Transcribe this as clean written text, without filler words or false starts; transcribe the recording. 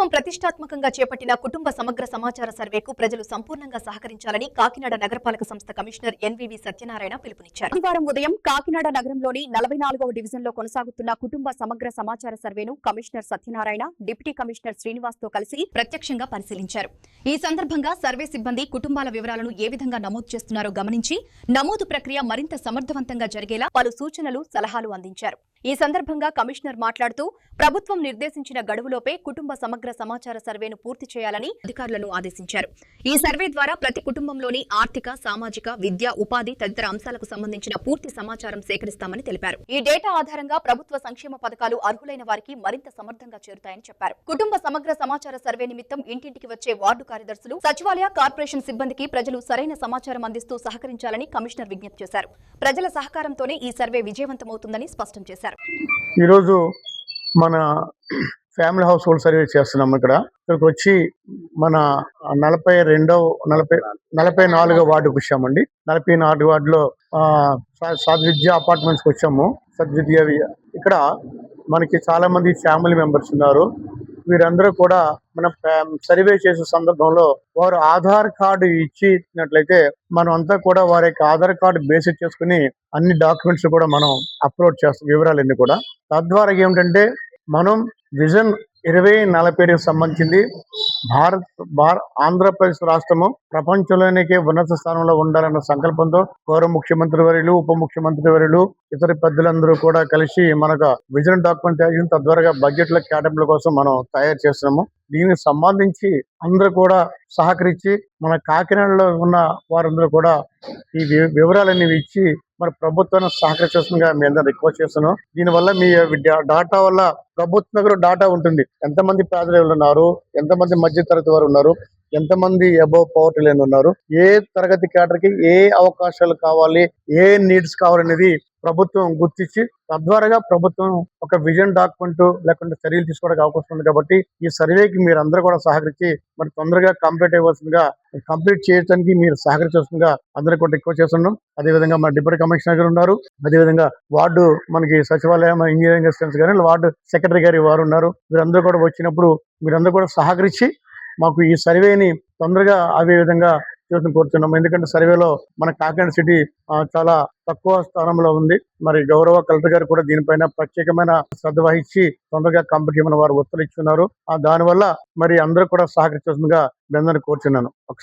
ప్రభుత్వం ప్రతిష్టాత్మకంగా చేపట్టిన కుటుంబ సమగ్ర సమాచార సర్వేకు ప్రజలు సంపూర్ణంగా సహకరించాలని కాకినాడ నగరపాలక సంస్థ కమిషనర్ ఎన్వీవీ సత్యనారాయణ పిలుపునిచ్చారు. ఆదివారం ఉదయం కాకినాడ నగరంలోని 44వ డివిజన్లో కొనసాగుతున్న కుటుంబ సమగ్ర సమాచార సర్వేను commissioner Satyanarayana, deputy commissioner Srinivas తో కలిసి ప్రత్యక్షంగా పరిశీలించారు. ఈ సందర్భంగా సర్వే సిబ్బంది కుటుంబాల వివరాలను ఏ విధంగా నమోదు చేస్తున్నారో గమనించి నమోదు ప్రక్రియ మరింత సమర్థవంతంగా జరిగేలా పలు సూచనలు, సలహాలు అందించారు. ఈ సందర్భంగా కమిషనర్ మాట్లాడుతూ ప్రభుత్వం నిర్దేశించిన గడువులోపే కుటుంబ సమగ్ర సమాచార సర్వేను పూర్తి చేయాలని అధికారులను ఆదేశించారు. ఈ సర్వే ద్వారా ప్రతి కుటుంబంలోని ఆర్థిక, సామాజిక, విద్య, ఉపాధి తదితర అంశాలకు సంబంధించిన పూర్తి సమాచారం సేకరిస్తామని తెలిపారు. ఈ డేటా ఆధారంగా ప్రభుత్వ సంక్షేమ పథకాలు అర్హులైన వారికి మరింత సమర్థంగా చేరుతాయని చెప్పారు. కుటుంబ సమగ్ర సమాచార సర్వే నిమిత్తం ఇంటింటికి వచ్చే వార్డు కార్యదర్శులు, సచివాలయ, కార్పొరేషన్ సిబ్బందికి ప్రజలు సరైన సమాచారం అందిస్తూ సహకరించాలని కమిషనర్ విజ్ఞప్తి చేశారు. ప్రజల సహకారంతోనే ఈ సర్వే విజయవంతమవుతుందని స్పష్టం చేశారు. ఈరోజు మన ఫ్యామిలీ హౌస్ హోల్డ్ సర్వే చేస్తున్నాం. ఇక్కడికి వచ్చి మన 44వ వార్డుకు వచ్చామండి. 44 వార్డులో సద్విద్య అపార్ట్మెంట్స్కి వచ్చాము. సద్విద్య ఇక్కడ మనకి చాలా మంది ఫ్యామిలీ మెంబర్స్ ఉన్నారు. వీరందరూ కూడా మన సర్వే చేసే సందర్భంలో వారు ఆధార్ కార్డు ఇచ్చినట్లయితే మనం అంతా కూడా వారి యొక్క ఆధార్ కార్డు బేసిక్ చేసుకుని అన్ని డాక్యుమెంట్స్ కూడా మనం అప్లోడ్ చేస్తాం, వివరాలన్నీ కూడా. తద్వారా ఏమిటంటే మనం విజన్ 2047కి సంబంధించింది ఆంధ్రప్రదేశ్ రాష్ట్రము ప్రపంచంలోనికే ఉన్నత స్థానంలో ఉండాలన్న సంకల్పంతో గౌరవ ముఖ్యమంత్రి వర్యులు, ఉప ముఖ్యమంత్రి వర్యులు, ఇతర పెద్దలందరూ కూడా కలిసి మనకు విజన్ డాక్యుమెంట్ తయారు తద్వారా బడ్జెట్ల కేటాయింపుల కోసం మనం తయారు చేస్తున్నాము. దీనికి సంబంధించి అందరూ కూడా సహకరించి మన కాకినాడలో ఉన్న వారందరూ కూడా ఈ వివరాలన్నీ ఇచ్చి మరి ప్రభుత్వాన్ని సహకరించాల్సిందిగా మీ అందరూ రిక్వెస్ట్ చేస్తున్నాం. దీనివల్ల మీ డాటా వల్ల ప్రభుత్వం దగ్గర డాటా ఉంటుంది. ఎంతమంది పేదలు ఉన్నారు, ఎంతమంది మధ్య తరగతి వారు ఉన్నారు, ఎంతమంది అబోవ్ పవర్టీ లైన్ ఉన్నారు, ఏ తరగతి కేటర్కి ఏ అవకాశాలు కావాలి, ఏ నీడ్స్ కావాలనేది ప్రభుత్వం గుర్తించి తద్వారా ప్రభుత్వం ఒక విజన్ డాక్యుమెంట్ లేకుంటే చర్యలు తీసుకోవడానికి అవకాశం ఉంది. కాబట్టి ఈ సర్వేకి మీరు అందరూ కూడా సహకరించి మరి తొందరగా కంప్లీట్ చేయడానికి మీరు సహకరించాల్సిందిగా అందరూ కూడా ఎక్కువ చేస్తున్నాం. అదేవిధంగా మన డిప్యూటీ కమిషనర్ గారు ఉన్నారు. అదేవిధంగా వార్డు మనకి సచివాలయం ఇంజనీరింగ్ అసిస్టెంట్స్ గారు, వార్డు సెక్రటరీ గారు వారు ఉన్నారు. వీరందరూ కూడా వచ్చినప్పుడు మీరందరూ కూడా సహకరించి మాకు ఈ సర్వేని తొందరగా అదే విధంగా కోరుతున్నాము. ఎందుకంటే సర్వేలో మన కాకినాడ సిటీ చాలా తక్కువ స్థానంలో ఉంది. మరి గౌరవ కలెక్టర్ గారు కూడా దీనిపైన ప్రత్యేకమైన శ్రద్ధ వహించి తొందరగా కంప్లీట్ చేయమని వారు ఉత్తర్వులు ఇచ్చున్నారు. దానివల్ల మరి అందరూ కూడా సహకరించాల్సిందిగా మీ అందరినీ కోరుచున్నాను.